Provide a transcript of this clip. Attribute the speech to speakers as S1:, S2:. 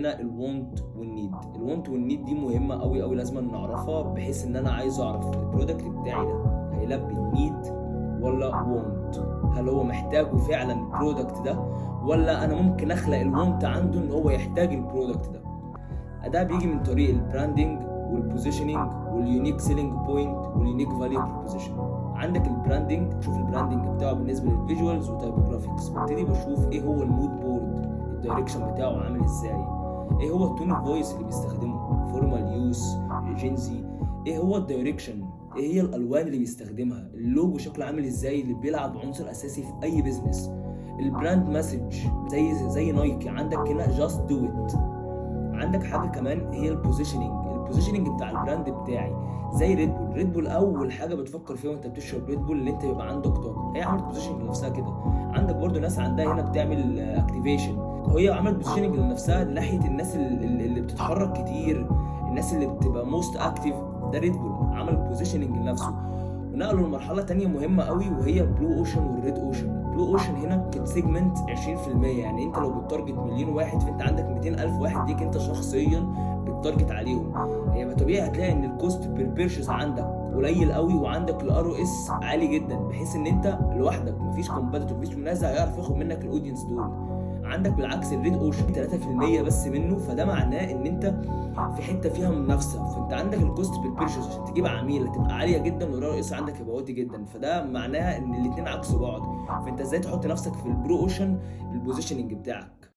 S1: الوونت والنيد دي مهمه قوي قوي، لازم نعرفها، بحيث ان انا عايز اعرف البرودكت بتاعي ده هيلبي النيد ولا وونت. هل هو محتاجه فعلا البرودكت ده، ولا انا ممكن اخلق الوونت عنده ان هو يحتاج البرودكت ده. ده بيجي من طريق البراندنج والبوزيشننج واليونيك سيلينج بوينت واليونيك فاليو بروبوزيشن. عندك البراندنج، شوف البراندنج بتاعه بالنسبه للفيجوالز وتايبوجرافيكس، ببتدي بشوف ايه هو المود بورد، الدايركشن بتاعه عامل ازاي، ايه هو التون اوف فويس اللي بيستخدمه، فورمال يوز، ايجنسي، ايه هو الدايركشن، ايه هي الالوان اللي بيستخدمها، اللوجو شكله عامل ازاي اللي بيلعب عنصر اساسي في اي بزنس، البراند مسج زي نايكي، عندك هنا جاست دو ات. عندك حاجه كمان هي البوزيشننج بتاع البراند بتاعي، زي ريد بول اول حاجه بتفكر فيها وانت بتشرب ريد بول ان انت يبقى عندك طاقه، هي عملت بوزيشننج لنفسها كده. عندك برضو ناس عندها هنا بتعمل اكتيفيشن، وهي عملت بوزيشننج لنفسها ناحيه الناس اللي بتتحرك كتير، الناس اللي بتبقى موست اكتيف. ده ريد بول عمل بوزيشننج لنفسه. ونقلوا لمرحله تانية مهمه قوي، وهي البلو اوشن والريد اوشن. البلو اوشن هنا كانت سيجمنت 20%، يعني انت لو بتارجت مليون واحد فانت عندك 200,000 واحد ليك انت شخصيا بتارجت عليهم. هي طبيعي هتلاقي ان الكوست بير بيرشيز عندك قليل قوي، وعندك الار او اس عالي جدا، بحيث ان انت لوحدك مفيش كومبيتيتور، مفيش منازع هيعرف ياخد منك الاودينس دول. عندك بالعكس الريد اوشن 3% بس منه، فده معناه ان انت في حته فيها منافسه، فانت عندك الكوست بير بيرشيز عشان تجيب عميل هتبقى عاليه جدا، والار او اس عندك هيبقى واطي جدا، فده معناه ان الاثنين عكس بعض. فانت ازاي تحط نفسك في البرو اوشن البوزيشننج بتاعك.